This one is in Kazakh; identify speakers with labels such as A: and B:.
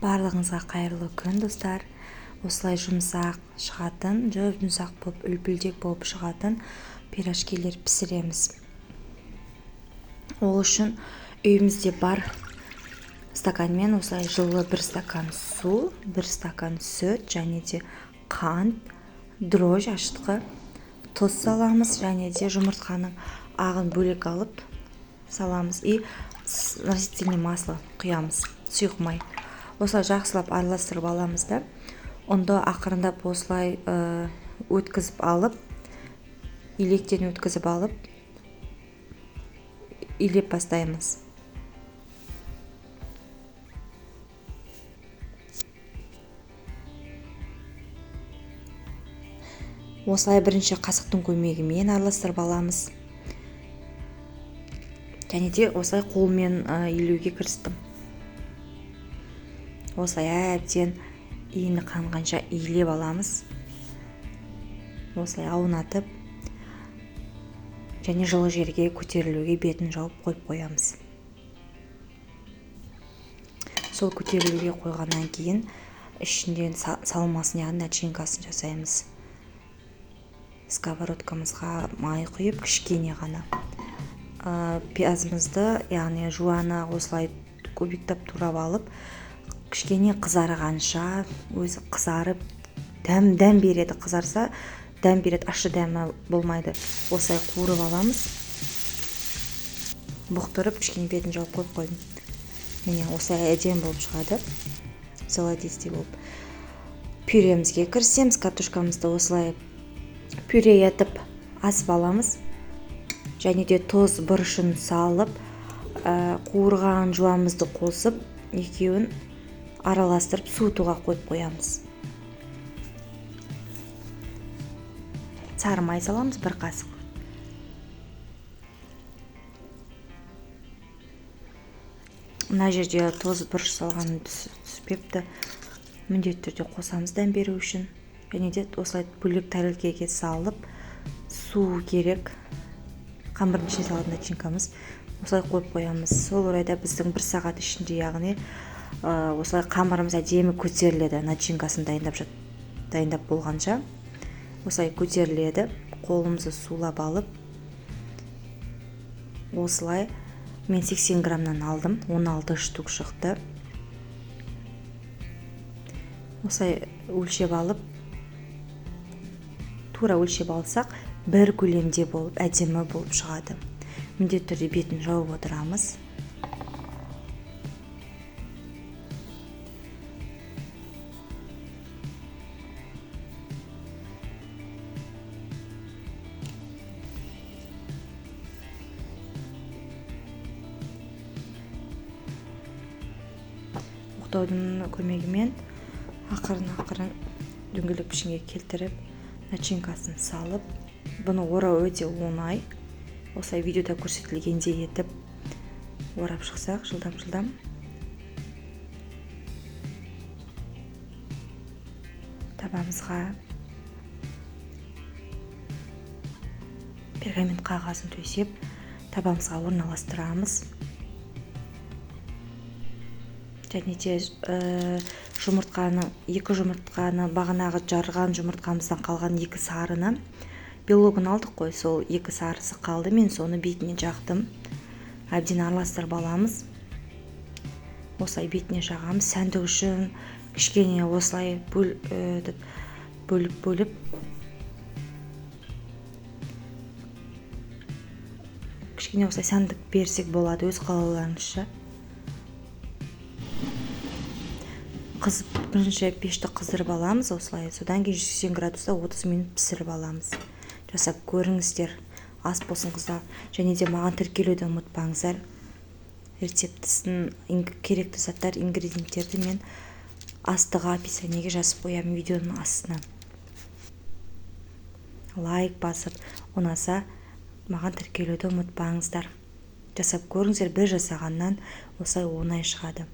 A: Барлығыңызға қайырлы күн, достар. Осылай жұмсақ шығатын, жұмсақ болып, үлпілдек болып шығатын пирожкилер пісіреміз. Ол үшін үйімізде бар стаканмен осылай жылы 1 стакан су, 1 стакан сүт, және де қант, дрожь, ашытқы, тұз саламыз, және де жұмыртқаның ағын бөлек алып саламыз и растительное масло құямыз, сұйық май. Осылай жақсылап араластырып аламыз да, онда ақырындап осылай өткізіп алып, илектен өткізіп алып, илеп бастаймыз. Осылай бірінші қасықтың көмегімен араластырып аламыз. Және де осылай қолмен илеуге кірістім. Осылай әбден иіні қанғанша илеп аламыз. Осылай аунатып, және жылы жерге көтерілуге бетін жауып қойып қоямыз. Сол көтерілуге қойғаннан кейін ішінден салмасын, яғни начинкасын жасаймыз. Сковородкамызға май құйып, кішкене ғана пиязымызды, яғни жуаны осылай кубиктап турап алып, кішкене қызарғанша, өзі қызарып, дәм береді. Қызарса, дәм береді, ащы дәмі болмайды. Осылай қуырып аламыз. Бұқтырып, кішкене бетін жауып қойып қойдым. Міне, осылай әдем болып шығады. Золотистый болып. Пюремізге кірісеміз. Картошкамызды осылай пюре етіп асып аламыз. Және де тұз, бұрышын салып, қуырған жуамызды қосып, екеуін араластырып суытуға қойып қоямыз. Сары май саламыз, 1 қасық. Мына жерде тұз, бұрыш салған түспепті, міндетті түрде қосамыз дәм беру үшін. Және де осылай бөлек тәрелкеге салып, су керек. Қамырдың ішіне салатын начинкамыз осылай қойып қоямыз. Сол орайда біздің 1 сағат ішінде, яғни осылай қамырымыз әдемі көтеріледі. Начинкасын дайындап болғанша осылай көтеріледі. Қолымызды сулап алып, осылай мен 80 граммнан алдым, 16 штук шықты. Осылай өлшеп алып, тура өлшеп алсақ, бір көлемде болып, әдемі болып шығады. Міндетті түрде бетін жауып отырамыз. Оқтаудың көмегімен ақырын дөңгелек пішінге келтіріп, начинкасын салып, бұны орау өте оңай. Осылай видеода көрсетілгендей етіп орап шықсақ, жылдам табамызға пергамент қағазын төсеп, табамызға орналастырамыз. Және де 2 жұмыртқаны, бағанағы жарған жұмыртқамыздан қалған 2 сарыны, белогын алдық қой, сол 2 сарысы қалды, мен соны бетіне жақтым. Әбден араластырып аламыз. Осылай бетіне жағамыз. Сәндік үшін кішкене осылай бөліп кішкене осылай сәндік берсек болады, өз қалауларыңызша. Бірінші пешті қыздырып аламыз, осылай. Содан кейін 180 градуста 30 минут пісіріп аламыз. Жасап көріңіздер, ас болсын қыздар. Және де маған тіркелуді ұмытпаңыздар. Рецептісін, керекті заттар, ингредиенттерді мен астыға, описаниеге жазып қоямын видеоның астына. Лайк басып, ұнаса, маған тіркелуді ұмытпаңыздар. Жасап көріңіздер, бір жасағаннан осылай оңай шығады.